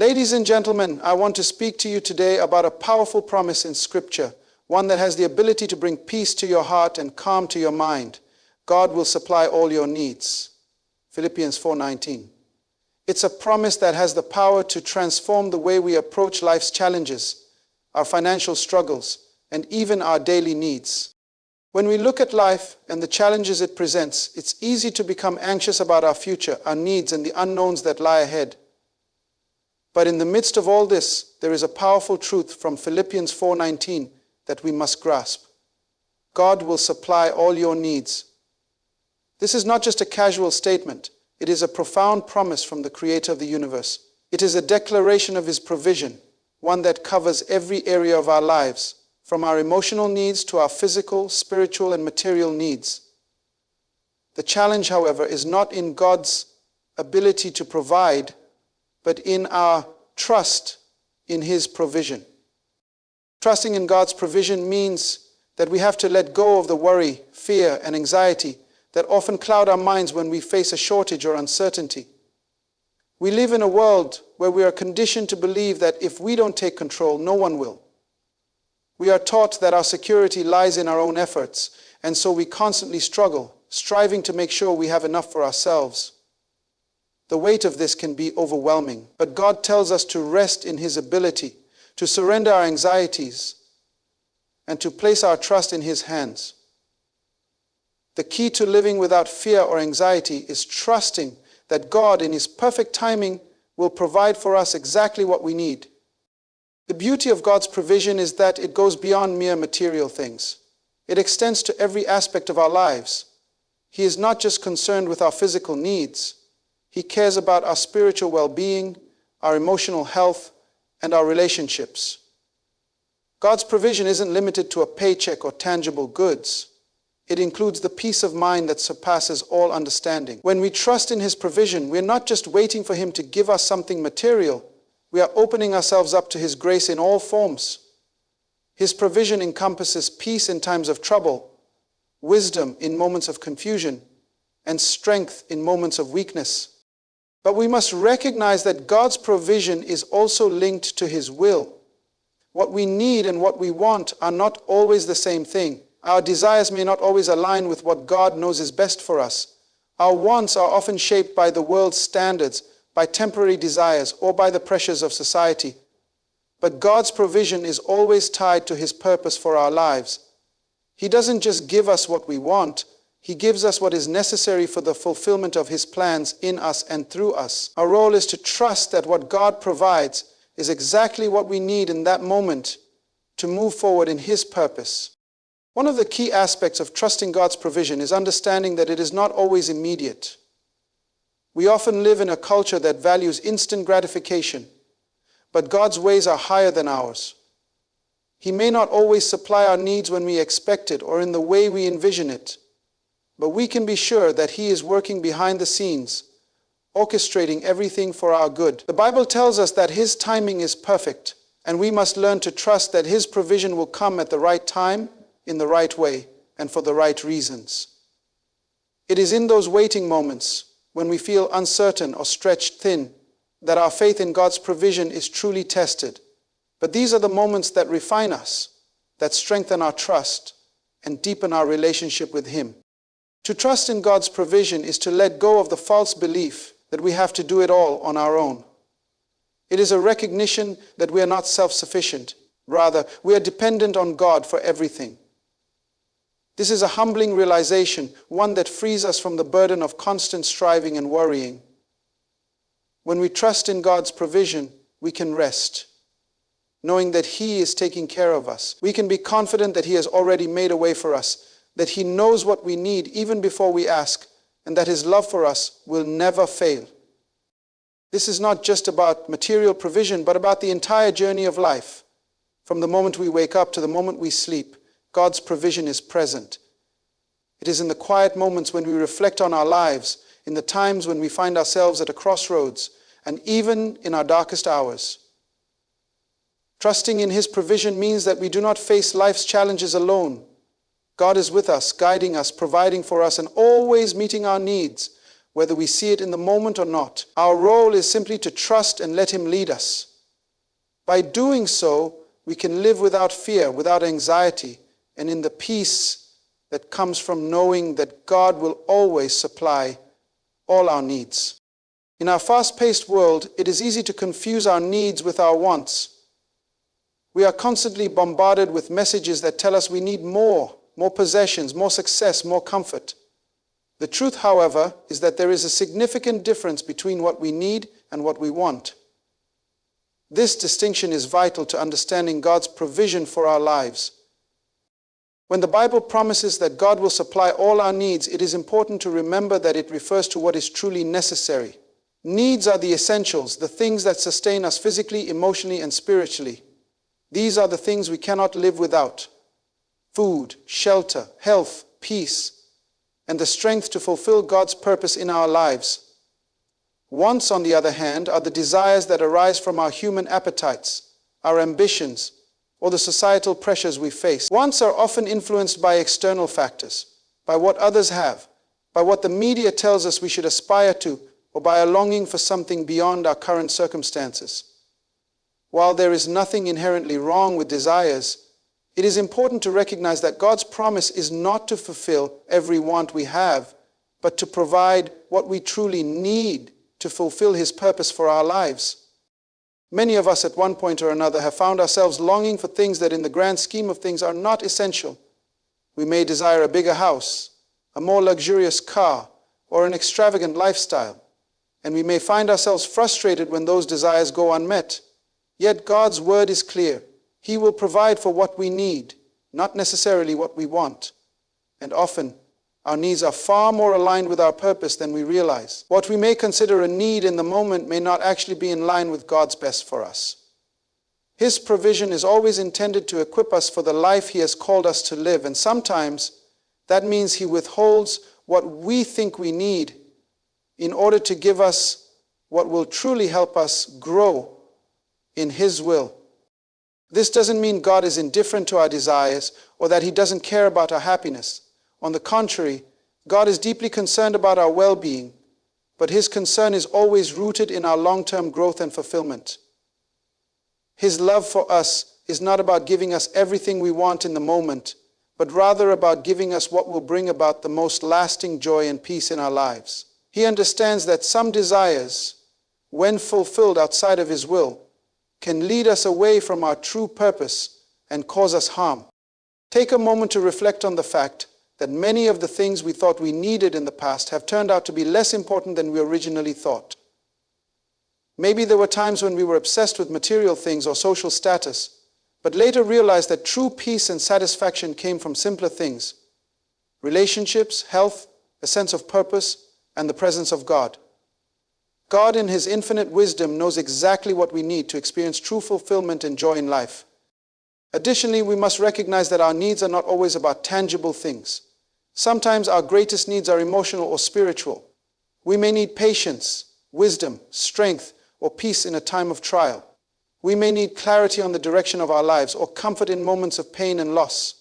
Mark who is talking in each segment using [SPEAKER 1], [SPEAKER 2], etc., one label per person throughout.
[SPEAKER 1] Ladies and gentlemen, I want to speak to you today about a powerful promise in Scripture, one that has the ability to bring peace to your heart and calm to your mind. God will supply all your needs. Philippians 4:19. It's a promise that has the power to transform the way we approach life's challenges, our financial struggles, and even our daily needs. When we look at life and the challenges it presents, it's easy to become anxious about our future, our needs, and the unknowns that lie ahead. But in the midst of all this, there is a powerful truth from Philippians 4:19 that we must grasp. God will supply all your needs. This is not just a casual statement. It is a profound promise from the Creator of the universe. It is a declaration of His provision, one that covers every area of our lives, from our emotional needs to our physical, spiritual, and material needs. The challenge, however, is not in God's ability to provide, but in our trust in His provision. Trusting in God's provision means that we have to let go of the worry, fear, and anxiety that often cloud our minds when we face a shortage or uncertainty. We live in a world where we are conditioned to believe that if we don't take control, no one will. We are taught that our security lies in our own efforts, and so we constantly struggle, striving to make sure we have enough for ourselves. The weight of this can be overwhelming, but God tells us to rest in His ability, to surrender our anxieties, and to place our trust in His hands. The key to living without fear or anxiety is trusting that God, in His perfect timing, will provide for us exactly what we need. The beauty of God's provision is that it goes beyond mere material things. It extends to every aspect of our lives. He is not just concerned with our physical needs. He cares about our spiritual well-being, our emotional health, and our relationships. God's provision isn't limited to a paycheck or tangible goods. It includes the peace of mind that surpasses all understanding. When we trust in His provision, we're not just waiting for Him to give us something material. We are opening ourselves up to His grace in all forms. His provision encompasses peace in times of trouble, wisdom in moments of confusion, and strength in moments of weakness. But we must recognize that God's provision is also linked to His will. What we need and what we want are not always the same thing. Our desires may not always align with what God knows is best for us. Our wants are often shaped by the world's standards, by temporary desires, or by the pressures of society. But God's provision is always tied to His purpose for our lives. He doesn't just give us what we want. He gives us what is necessary for the fulfillment of His plans in us and through us. Our role is to trust that what God provides is exactly what we need in that moment to move forward in His purpose. One of the key aspects of trusting God's provision is understanding that it is not always immediate. We often live in a culture that values instant gratification, but God's ways are higher than ours. He may not always supply our needs when we expect it or in the way we envision it, but we can be sure that He is working behind the scenes, orchestrating everything for our good. The Bible tells us that His timing is perfect, and we must learn to trust that His provision will come at the right time, in the right way, and for the right reasons. It is in those waiting moments, when we feel uncertain or stretched thin, that our faith in God's provision is truly tested. But these are the moments that refine us, that strengthen our trust, and deepen our relationship with Him. To trust in God's provision is to let go of the false belief that we have to do it all on our own. It is a recognition that we are not self-sufficient. Rather, we are dependent on God for everything. This is a humbling realization, one that frees us from the burden of constant striving and worrying. When we trust in God's provision, we can rest, knowing that He is taking care of us. We can be confident that He has already made a way for us, that He knows what we need even before we ask, and that His love for us will never fail. This is not just about material provision, but about the entire journey of life. From the moment we wake up to the moment we sleep, God's provision is present. It is in the quiet moments when we reflect on our lives, in the times when we find ourselves at a crossroads, and even in our darkest hours. Trusting in His provision means that we do not face life's challenges alone. God is with us, guiding us, providing for us, and always meeting our needs, whether we see it in the moment or not. Our role is simply to trust and let Him lead us. By doing so, we can live without fear, without anxiety, and in the peace that comes from knowing that God will always supply all our needs. In our fast-paced world, it is easy to confuse our needs with our wants. We are constantly bombarded with messages that tell us we need more possessions, more success, more comfort. The truth, however, is that there is a significant difference between what we need and what we want. This distinction is vital to understanding God's provision for our lives. When the Bible promises that God will supply all our needs, it is important to remember that it refers to what is truly necessary. Needs are the essentials, the things that sustain us physically, emotionally, and spiritually. These are the things we cannot live without: food, shelter, health, peace, and the strength to fulfill God's purpose in our lives. Wants, on the other hand, are the desires that arise from our human appetites, our ambitions, or the societal pressures we face. Wants are often influenced by external factors, by what others have, by what the media tells us we should aspire to, or by a longing for something beyond our current circumstances. While there is nothing inherently wrong with desires, it is important to recognize that God's promise is not to fulfill every want we have, but to provide what we truly need to fulfill His purpose for our lives. Many of us at one point or another have found ourselves longing for things that in the grand scheme of things are not essential. We may desire a bigger house, a more luxurious car, or an extravagant lifestyle, and we may find ourselves frustrated when those desires go unmet. Yet God's word is clear. He will provide for what we need, not necessarily what we want. And often, our needs are far more aligned with our purpose than we realize. What we may consider a need in the moment may not actually be in line with God's best for us. His provision is always intended to equip us for the life He has called us to live, and sometimes that means He withholds what we think we need in order to give us what will truly help us grow in His will. This doesn't mean God is indifferent to our desires or that He doesn't care about our happiness. On the contrary, God is deeply concerned about our well-being, but His concern is always rooted in our long-term growth and fulfillment. His love for us is not about giving us everything we want in the moment, but rather about giving us what will bring about the most lasting joy and peace in our lives. He understands that some desires, when fulfilled outside of His will, can lead us away from our true purpose and cause us harm. Take a moment to reflect on the fact that many of the things we thought we needed in the past have turned out to be less important than we originally thought. Maybe there were times when we were obsessed with material things or social status, but later realized that true peace and satisfaction came from simpler things: relationships, health, a sense of purpose, and the presence of God. God, in His infinite wisdom, knows exactly what we need to experience true fulfillment and joy in life. Additionally, we must recognize that our needs are not always about tangible things. Sometimes our greatest needs are emotional or spiritual. We may need patience, wisdom, strength, or peace in a time of trial. We may need clarity on the direction of our lives or comfort in moments of pain and loss.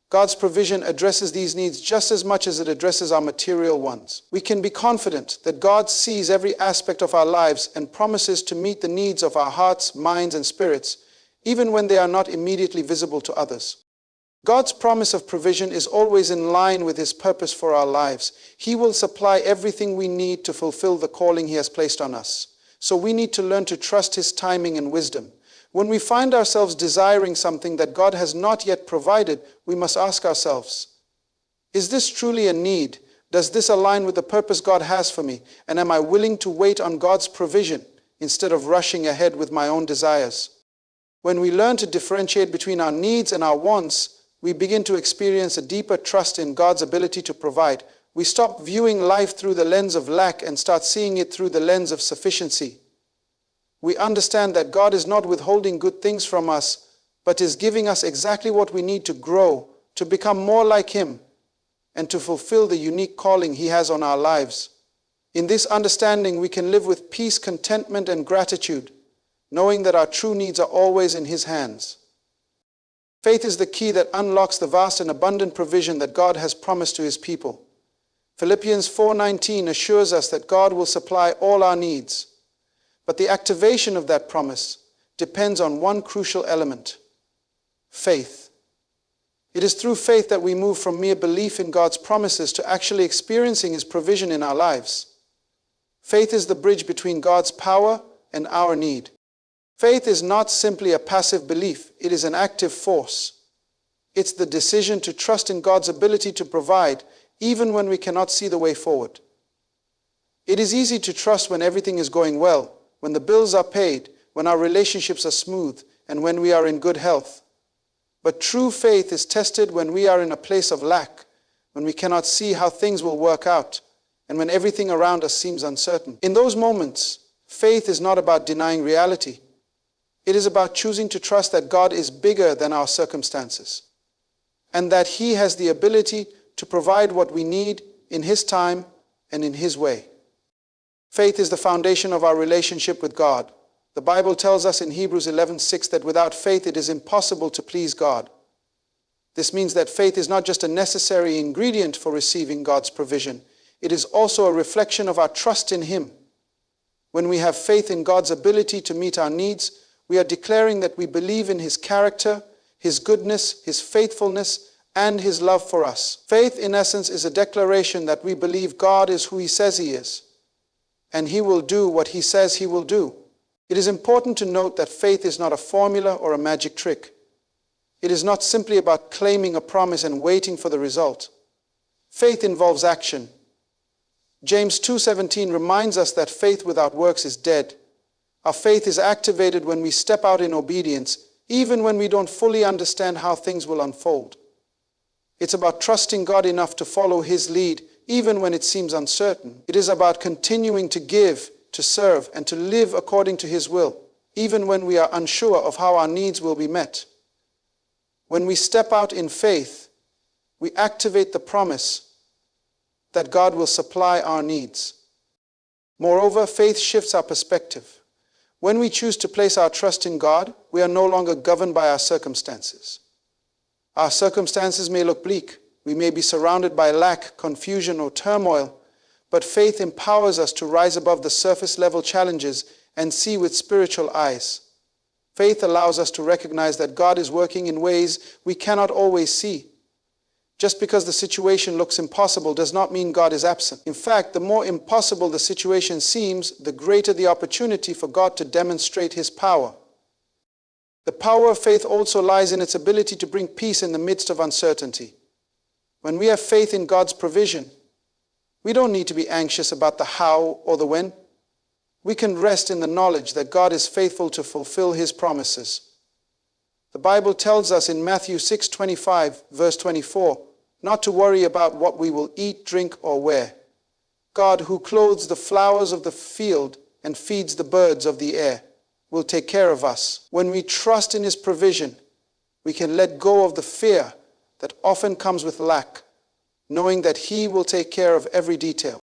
[SPEAKER 1] God's provision addresses these needs just as much as it addresses our material ones. We can be confident that God sees every aspect of our lives and promises to meet the needs of our hearts, minds, and spirits, even when they are not immediately visible to others. God's promise of provision is always in line with His purpose for our lives. He will supply everything we need to fulfill the calling He has placed on us. So we need to learn to trust His timing and wisdom. When we find ourselves desiring something that God has not yet provided, we must ask ourselves, is this truly a need? Does this align with the purpose God has for me? And am I willing to wait on God's provision instead of rushing ahead with my own desires? When we learn to differentiate between our needs and our wants, we begin to experience a deeper trust in God's ability to provide. We stop viewing life through the lens of lack and start seeing it through the lens of sufficiency. We understand that God is not withholding good things from us, but is giving us exactly what we need to grow, to become more like Him, and to fulfill the unique calling He has on our lives. In this understanding, we can live with peace, contentment, and gratitude, knowing that our true needs are always in His hands. Faith is the key that unlocks the vast and abundant provision that God has promised to His people. Philippians 4:19 assures us that God will supply all our needs. But the activation of that promise depends on one crucial element: faith. It is through faith that we move from mere belief in God's promises to actually experiencing His provision in our lives. Faith is the bridge between God's power and our need. Faith is not simply a passive belief, it is an active force. It's the decision to trust in God's ability to provide, even when we cannot see the way forward. It is easy to trust when everything is going well, when the bills are paid, when our relationships are smooth, and when we are in good health. But true faith is tested when we are in a place of lack, when we cannot see how things will work out, and when everything around us seems uncertain. In those moments, faith is not about denying reality. It is about choosing to trust that God is bigger than our circumstances, and that He has the ability to provide what we need in His time and in His way. Faith is the foundation of our relationship with God. The Bible tells us in Hebrews 11:6 that without faith it is impossible to please God. This means that faith is not just a necessary ingredient for receiving God's provision, it is also a reflection of our trust in Him. When we have faith in God's ability to meet our needs, we are declaring that we believe in His character, His goodness, His faithfulness, and His love for us. Faith, in essence, is a declaration that we believe God is who He says He is, and He will do what He says He will do. It is important to note that faith is not a formula or a magic trick. It is not simply about claiming a promise and waiting for the result. Faith involves action. James 2:17 reminds us that faith without works is dead. Our faith is activated when we step out in obedience, even when we don't fully understand how things will unfold. It's about trusting God enough to follow His lead, even when it seems uncertain. It is about continuing to give, to serve, and to live according to His will, even when we are unsure of how our needs will be met. When we step out in faith, we activate the promise that God will supply our needs. Moreover, faith shifts our perspective. When we choose to place our trust in God, we are no longer governed by our circumstances. Our circumstances may look bleak. We may be surrounded by lack, confusion, or turmoil, but faith empowers us to rise above the surface-level challenges and see with spiritual eyes. Faith allows us to recognize that God is working in ways we cannot always see. Just because the situation looks impossible does not mean God is absent. In fact, the more impossible the situation seems, the greater the opportunity for God to demonstrate His power. The power of faith also lies in its ability to bring peace in the midst of uncertainty. When we have faith in God's provision, we don't need to be anxious about the how or the when. We can rest in the knowledge that God is faithful to fulfill His promises. The Bible tells us in Matthew 6:25, verse 24, not to worry about what we will eat, drink, or wear. God, who clothes the flowers of the field and feeds the birds of the air, will take care of us. When we trust in His provision, we can let go of the fear that often comes with lack, knowing that He will take care of every detail.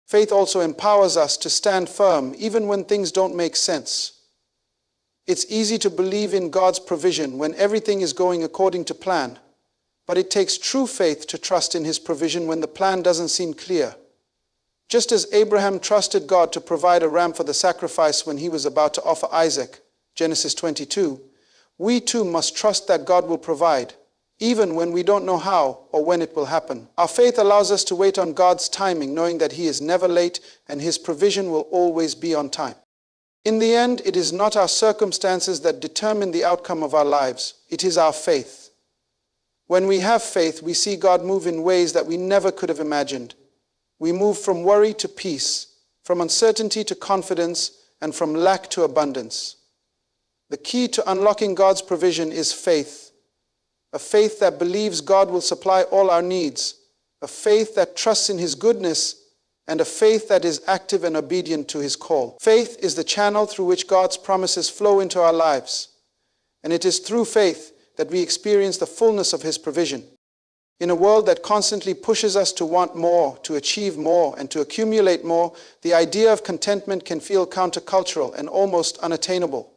[SPEAKER 1] Faith also empowers us to stand firm even when things don't make sense. It's easy to believe in God's provision when everything is going according to plan, but it takes true faith to trust in His provision when the plan doesn't seem clear. Just as Abraham trusted God to provide a ram for the sacrifice when he was about to offer Isaac, Genesis 22, we too must trust that God will provide, even when we don't know how or when it will happen. Our faith allows us to wait on God's timing, knowing that He is never late and His provision will always be on time. In the end, it is not our circumstances that determine the outcome of our lives. It is our faith. When we have faith, we see God move in ways that we never could have imagined. We move from worry to peace, from uncertainty to confidence, and from lack to abundance. The key to unlocking God's provision is faith. A faith that believes God will supply all our needs. A faith that trusts in His goodness, and a faith that is active and obedient to His call. Faith is the channel through which God's promises flow into our lives. And it is through faith that we experience the fullness of His provision. In a world that constantly pushes us to want more, to achieve more, and to accumulate more, the idea of contentment can feel countercultural and almost unattainable.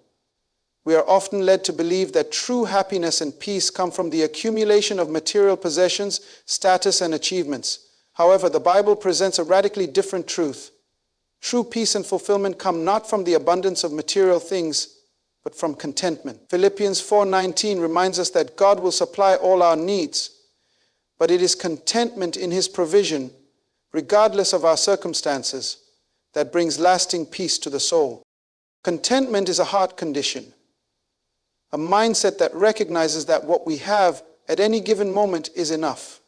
[SPEAKER 1] We are often led to believe that true happiness and peace come from the accumulation of material possessions, status, and achievements. However, the Bible presents a radically different truth. True peace and fulfillment come not from the abundance of material things, but from contentment. Philippians 4:19 reminds us that God will supply all our needs, but it is contentment in His provision, regardless of our circumstances, that brings lasting peace to the soul. Contentment is a heart condition, a mindset that recognizes that what we have at any given moment is enough.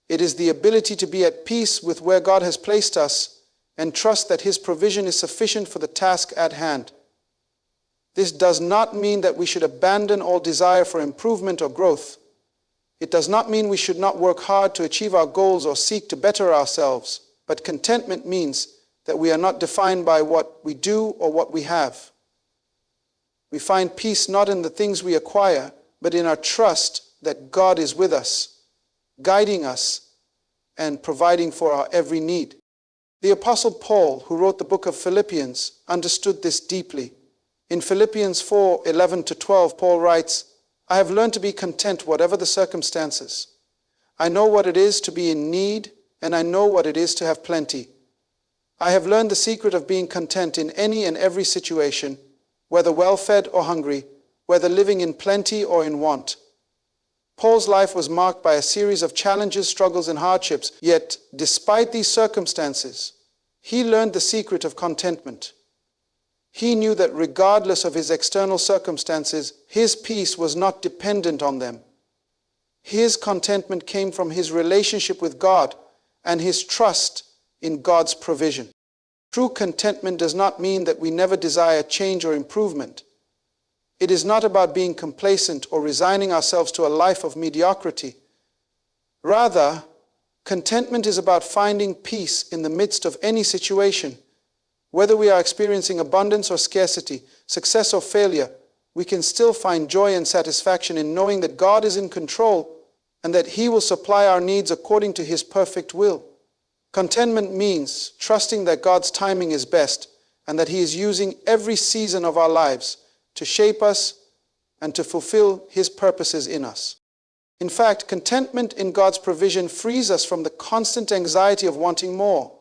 [SPEAKER 1] It is the ability to be at peace with where God has placed us and trust that His provision is sufficient for the task at hand. This does not mean that we should abandon all desire for improvement or growth. It does not mean we should not work hard to achieve our goals or seek to better ourselves, but contentment means that we are not defined by what we do or what we have. We find peace not in the things we acquire, but in our trust that God is with us, guiding us, and providing for our every need. The Apostle Paul, who wrote the book of Philippians, understood this deeply. In Philippians 4:11-12, Paul writes, "I have learned to be content whatever the circumstances. I know what it is to be in need, and I know what it is to have plenty. I have learned the secret of being content in any and every situation, whether well-fed or hungry, whether living in plenty or in want." Paul's life was marked by a series of challenges, struggles, and hardships, yet despite these circumstances, he learned the secret of contentment. He knew that regardless of his external circumstances, his peace was not dependent on them. His contentment came from his relationship with God and his trust in God's provision. True contentment does not mean that we never desire change or improvement. It is not about being complacent or resigning ourselves to a life of mediocrity. Rather, contentment is about finding peace in the midst of any situation. Whether we are experiencing abundance or scarcity, success or failure, we can still find joy and satisfaction in knowing that God is in control and that He will supply our needs according to His perfect will. Contentment means trusting that God's timing is best and that He is using every season of our lives to shape us and to fulfill His purposes in us. In fact, contentment in God's provision frees us from the constant anxiety of wanting more.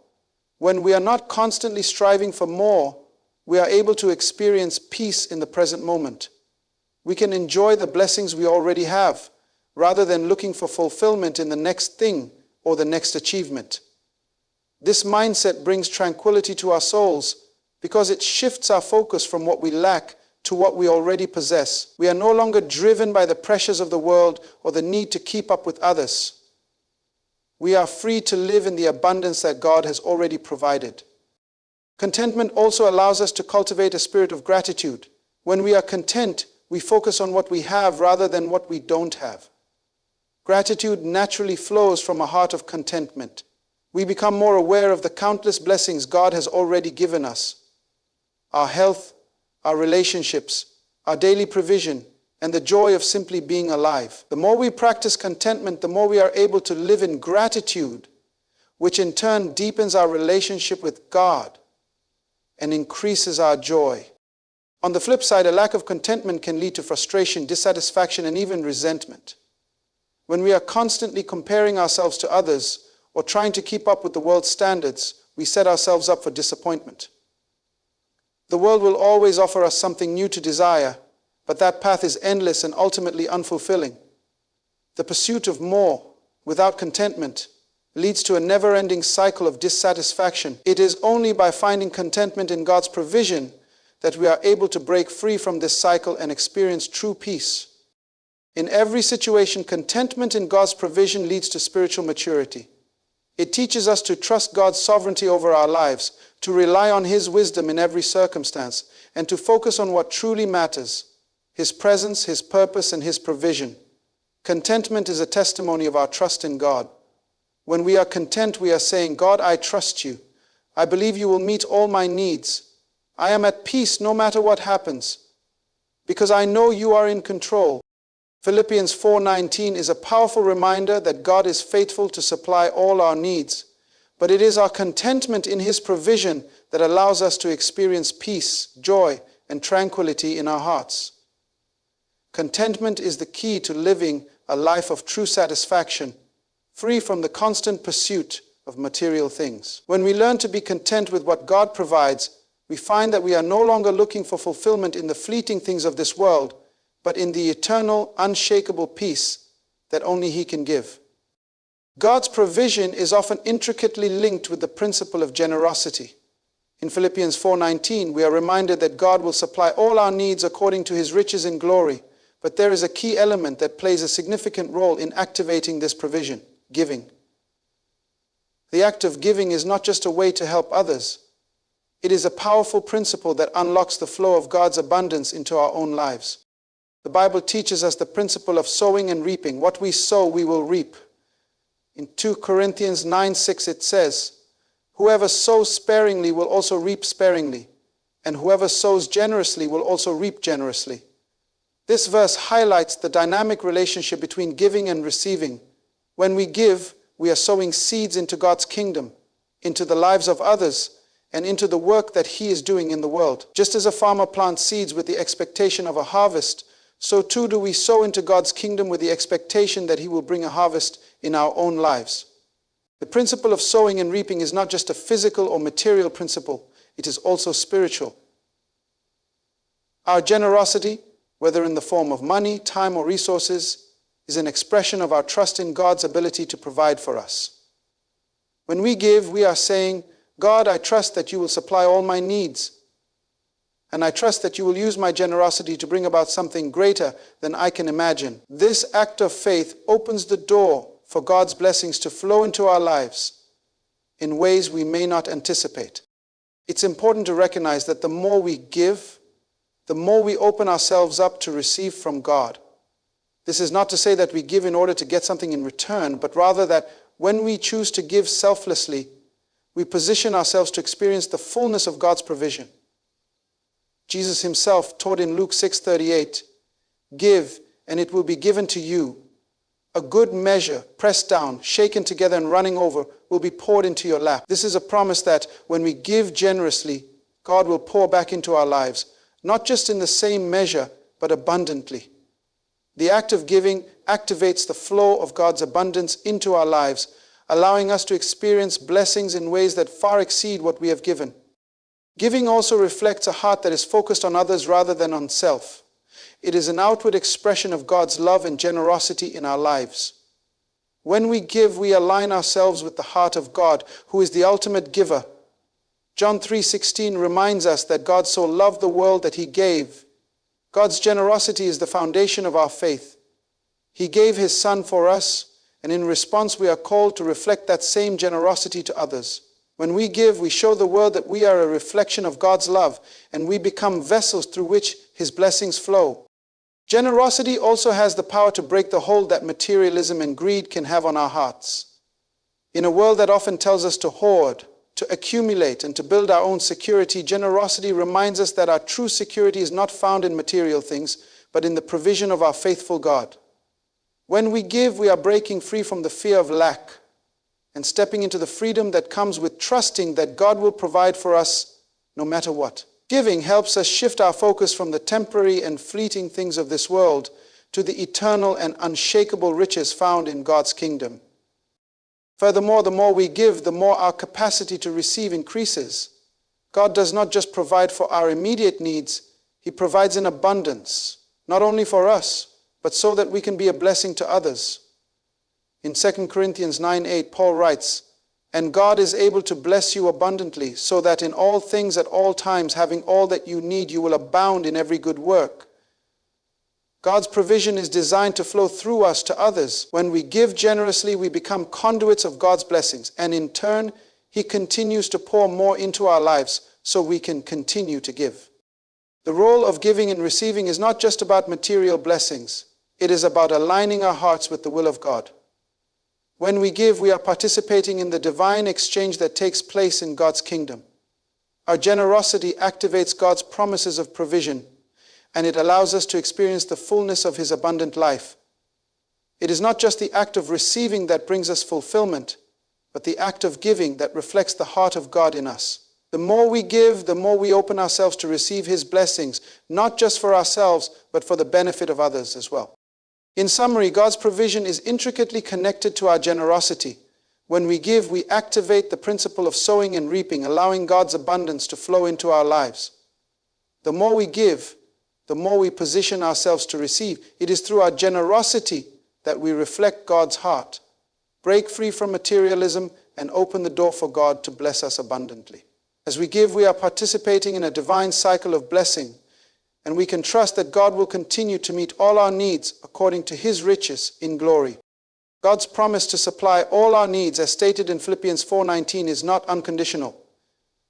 [SPEAKER 1] When we are not constantly striving for more, we are able to experience peace in the present moment. We can enjoy the blessings we already have, rather than looking for fulfillment in the next thing or the next achievement. This mindset brings tranquility to our souls because it shifts our focus from what we lack to what we already possess. We are no longer driven by the pressures of the world or the need to keep up with others. We are free to live in the abundance that God has already provided. Contentment also allows us to cultivate a spirit of gratitude. When we are content, we focus on what we have rather than what we don't have. Gratitude naturally flows from a heart of contentment. We become more aware of the countless blessings God has already given us. Our health, our relationships, our daily provision, and the joy of simply being alive. The more we practice contentment, the more we are able to live in gratitude, which in turn deepens our relationship with God and increases our joy. On the flip side, a lack of contentment can lead to frustration, dissatisfaction, and even resentment. When we are constantly comparing ourselves to others or trying to keep up with the world's standards, we set ourselves up for disappointment. The world will always offer us something new to desire, but that path is endless and ultimately unfulfilling. The pursuit of more without contentment leads to a never-ending cycle of dissatisfaction. It is only by finding contentment in God's provision that we are able to break free from this cycle and experience true peace. In every situation, contentment in God's provision leads to spiritual maturity. It teaches us to trust God's sovereignty over our lives, to rely on His wisdom in every circumstance, and to focus on what truly matters: His presence, His purpose, and His provision. Contentment is a testimony of our trust in God. When we are content, we are saying, "God, I trust you. I believe you will meet all my needs. I am at peace no matter what happens, because I know you are in control." Philippians 4:19 is a powerful reminder that God is faithful to supply all our needs, but it is our contentment in His provision that allows us to experience peace, joy, and tranquility in our hearts. Contentment is the key to living a life of true satisfaction, free from the constant pursuit of material things. When we learn to be content with what God provides, we find that we are no longer looking for fulfillment in the fleeting things of this world, but in the eternal, unshakable peace that only He can give. God's provision is often intricately linked with the principle of generosity. In Philippians 4:19, we are reminded that God will supply all our needs according to His riches in glory, but there is a key element that plays a significant role in activating this provision: giving. The act of giving is not just a way to help others. It is a powerful principle that unlocks the flow of God's abundance into our own lives. The Bible teaches us the principle of sowing and reaping. What we sow, we will reap. In 2 Corinthians 9:6 it says, "Whoever sows sparingly will also reap sparingly, and whoever sows generously will also reap generously." This verse highlights the dynamic relationship between giving and receiving. When we give, we are sowing seeds into God's kingdom, into the lives of others, and into the work that He is doing in the world. Just as a farmer plants seeds with the expectation of a harvest, so too do we sow into God's kingdom with the expectation that He will bring a harvest in our own lives. The principle of sowing and reaping is not just a physical or material principle, it is also spiritual. Our generosity, whether in the form of money, time, or resources, is an expression of our trust in God's ability to provide for us. When we give, we are saying, "God, I trust that You will supply all my needs. And I trust that You will use my generosity to bring about something greater than I can imagine." This act of faith opens the door for God's blessings to flow into our lives in ways we may not anticipate. It's important to recognize that the more we give, the more we open ourselves up to receive from God. This is not to say that we give in order to get something in return, but rather that when we choose to give selflessly, we position ourselves to experience the fullness of God's provision. Jesus Himself taught in Luke 6:38, "Give, and it will be given to you. A good measure, pressed down, shaken together, and running over, will be poured into your lap." This is a promise that when we give generously, God will pour back into our lives, not just in the same measure, but abundantly. The act of giving activates the flow of God's abundance into our lives, allowing us to experience blessings in ways that far exceed what we have given. Giving also reflects a heart that is focused on others rather than on self. It is an outward expression of God's love and generosity in our lives. When we give, we align ourselves with the heart of God, who is the ultimate giver. John 3:16 reminds us that God so loved the world that He gave. God's generosity is the foundation of our faith. He gave His Son for us, and in response we are called to reflect that same generosity to others. When we give, we show the world that we are a reflection of God's love, and we become vessels through which His blessings flow. Generosity also has the power to break the hold that materialism and greed can have on our hearts. In a world that often tells us to hoard, to accumulate, and to build our own security, generosity reminds us that our true security is not found in material things, but in the provision of our faithful God. When we give, we are breaking free from the fear of lack and stepping into the freedom that comes with trusting that God will provide for us no matter what. Giving helps us shift our focus from the temporary and fleeting things of this world to the eternal and unshakable riches found in God's kingdom. Furthermore, the more we give, the more our capacity to receive increases. God does not just provide for our immediate needs, He provides in abundance, not only for us, but so that we can be a blessing to others. In 2 Corinthians 9:8, Paul writes, "And God is able to bless you abundantly, so that in all things at all times, having all that you need, you will abound in every good work." God's provision is designed to flow through us to others. When we give generously, we become conduits of God's blessings, and in turn, He continues to pour more into our lives so we can continue to give. The role of giving and receiving is not just about material blessings. It is about aligning our hearts with the will of God. When we give, we are participating in the divine exchange that takes place in God's kingdom. Our generosity activates God's promises of provision, and it allows us to experience the fullness of His abundant life. It is not just the act of receiving that brings us fulfillment, but the act of giving that reflects the heart of God in us. The more we give, the more we open ourselves to receive His blessings, not just for ourselves, but for the benefit of others as well. In summary, God's provision is intricately connected to our generosity. When we give, we activate the principle of sowing and reaping, allowing God's abundance to flow into our lives. The more we give, the more we position ourselves to receive. It is through our generosity that we reflect God's heart, break free from materialism, and open the door for God to bless us abundantly. As we give, we are participating in a divine cycle of blessing, and we can trust that God will continue to meet all our needs according to His riches in glory. God's promise to supply all our needs, as stated in Philippians 4:19, is not unconditional.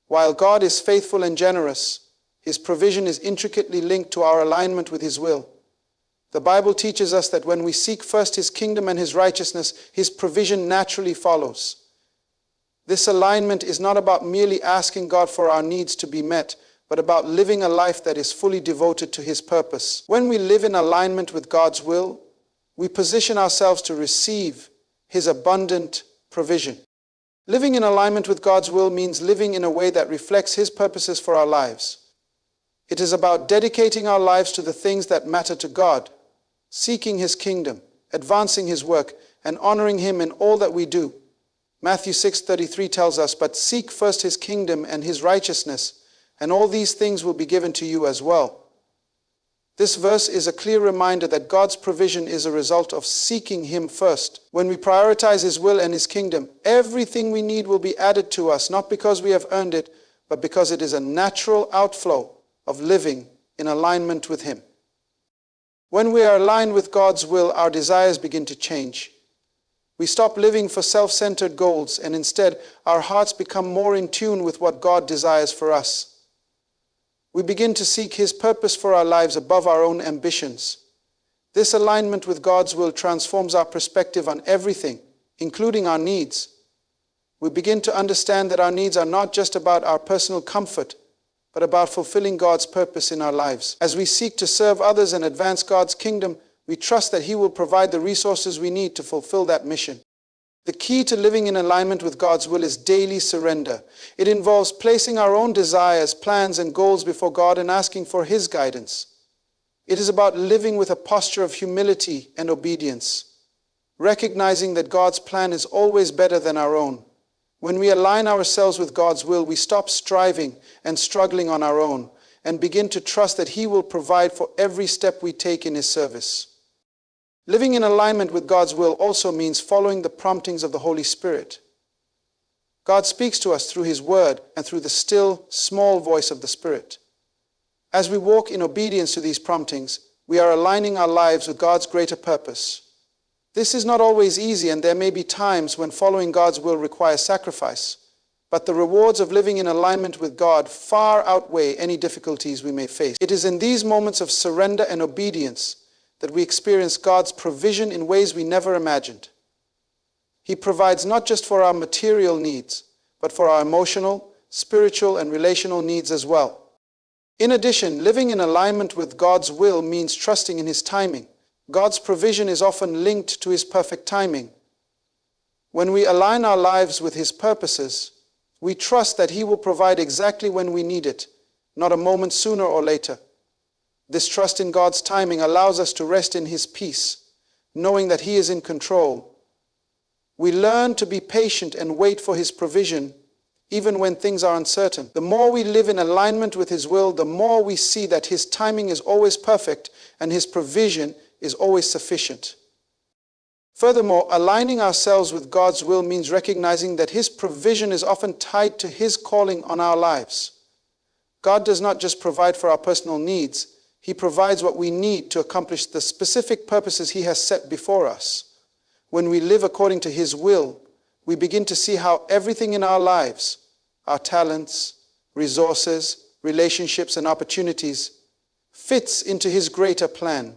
[SPEAKER 1] While God is faithful and generous, His provision is intricately linked to our alignment with His will. The Bible teaches us that when we seek first His kingdom and His righteousness, His provision naturally follows. This alignment is not about merely asking God for our needs to be met, but about living a life that is fully devoted to His purpose. When we live in alignment with God's will, we position ourselves to receive His abundant provision. Living in alignment with God's will means living in a way that reflects His purposes for our lives. It is about dedicating our lives to the things that matter to God, seeking His kingdom, advancing His work, and honoring Him in all that we do. Matthew 6:33 tells us, "But seek first His kingdom and His righteousness, and all these things will be given to you as well." This verse is a clear reminder that God's provision is a result of seeking Him first. When we prioritize His will and His kingdom, everything we need will be added to us, not because we have earned it, but because it is a natural outflow of living in alignment with Him. When we are aligned with God's will, our desires begin to change. We stop living for self-centered goals, and instead our hearts become more in tune with what God desires for us. We begin to seek His purpose for our lives above our own ambitions. This alignment with God's will transforms our perspective on everything, including our needs. We begin to understand that our needs are not just about our personal comfort, but about fulfilling God's purpose in our lives. As we seek to serve others and advance God's kingdom, we trust that He will provide the resources we need to fulfill that mission. The key to living in alignment with God's will is daily surrender. It involves placing our own desires, plans, and goals before God and asking for His guidance. It is about living with a posture of humility and obedience, recognizing that God's plan is always better than our own. When we align ourselves with God's will, we stop striving and struggling on our own and begin to trust that He will provide for every step we take in His service. Living in alignment with God's will also means following the promptings of the Holy Spirit. God speaks to us through His Word and through the still, small voice of the Spirit. As we walk in obedience to these promptings, we are aligning our lives with God's greater purpose. This is not always easy, and there may be times when following God's will requires sacrifice, but the rewards of living in alignment with God far outweigh any difficulties we may face. It is in these moments of surrender and obedience that we experience God's provision in ways we never imagined. He provides not just for our material needs, but for our emotional, spiritual, and relational needs as well. In addition, living in alignment with God's will means trusting in His timing. God's provision is often linked to His perfect timing. When we align our lives with His purposes, we trust that He will provide exactly when we need it, not a moment sooner or later. This trust in God's timing allows us to rest in His peace, knowing that He is in control. We learn to be patient and wait for His provision, even when things are uncertain. The more we live in alignment with His will, the more we see that His timing is always perfect and His provision is always sufficient. Furthermore, aligning ourselves with God's will means recognizing that His provision is often tied to His calling on our lives. God does not just provide for our personal needs. He provides what we need to accomplish the specific purposes He has set before us. When we live according to His will, we begin to see how everything in our lives, our talents, resources, relationships, and opportunities, fits into His greater plan.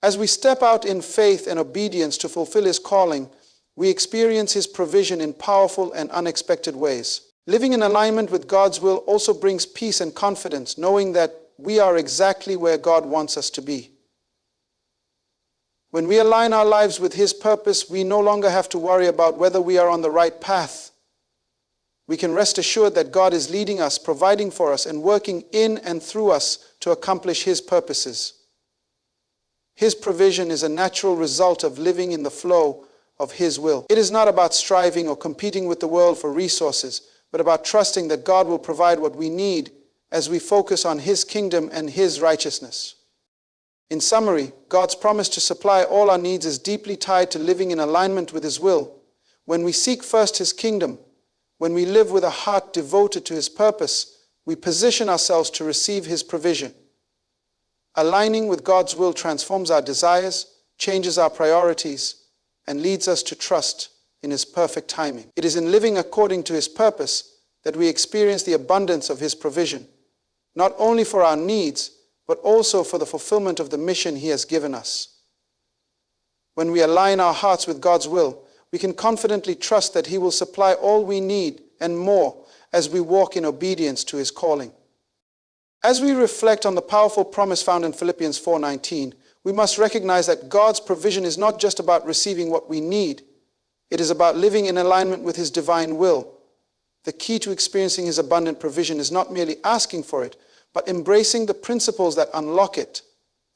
[SPEAKER 1] As we step out in faith and obedience to fulfill His calling, we experience His provision in powerful and unexpected ways. Living in alignment with God's will also brings peace and confidence, knowing that we are exactly where God wants us to be. When we align our lives with His purpose, we no longer have to worry about whether we are on the right path. We can rest assured that God is leading us, providing for us, and working in and through us to accomplish His purposes. His provision is a natural result of living in the flow of His will. It is not about striving or competing with the world for resources, but about trusting that God will provide what we need as we focus on His kingdom and His righteousness. In summary, God's promise to supply all our needs is deeply tied to living in alignment with His will. When we seek first His kingdom, when we live with a heart devoted to His purpose, we position ourselves to receive His provision. Aligning with God's will transforms our desires, changes our priorities, and leads us to trust in His perfect timing. It is in living according to His purpose that we experience the abundance of His provision, not only for our needs, but also for the fulfillment of the mission He has given us. When we align our hearts with God's will, we can confidently trust that He will supply all we need and more as we walk in obedience to His calling. As we reflect on the powerful promise found in Philippians 4:19, we must recognize that God's provision is not just about receiving what we need. It is about living in alignment with His divine will. The key to experiencing His abundant provision is not merely asking for it, but embracing the principles that unlock it: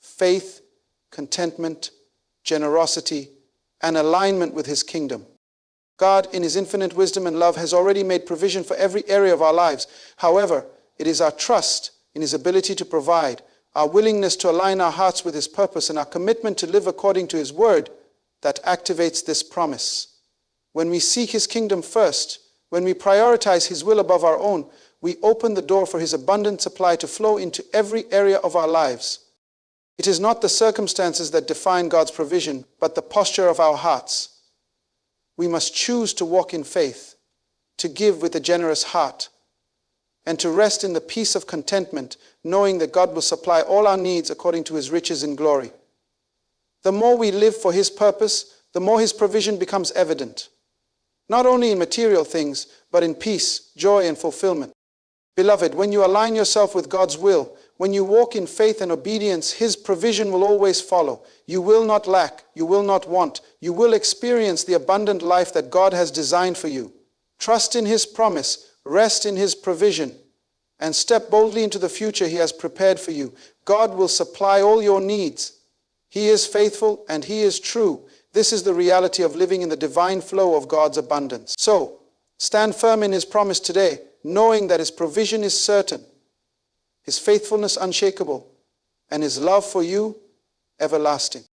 [SPEAKER 1] faith, contentment, generosity, and alignment with His kingdom. God, in His infinite wisdom and love, has already made provision for every area of our lives. However, it is our trust in His ability to provide, our willingness to align our hearts with His purpose, and our commitment to live according to His word that activates this promise. When we seek His kingdom first, when we prioritize His will above our own, we open the door for His abundant supply to flow into every area of our lives. It is not the circumstances that define God's provision, but the posture of our hearts. We must choose to walk in faith, to give with a generous heart, and to rest in the peace of contentment, knowing that God will supply all our needs according to His riches in glory. The more we live for His purpose, the more His provision becomes evident, not only in material things, but in peace, joy, and fulfillment. Beloved, when you align yourself with God's will, when you walk in faith and obedience, His provision will always follow. You will not lack, you will not want, you will experience the abundant life that God has designed for you. Trust in His promise, rest in His provision, and step boldly into the future He has prepared for you. God will supply all your needs. He is faithful and He is true. This is the reality of living in the divine flow of God's abundance. So, stand firm in His promise today, knowing that His provision is certain, His faithfulness unshakable, and His love for you everlasting.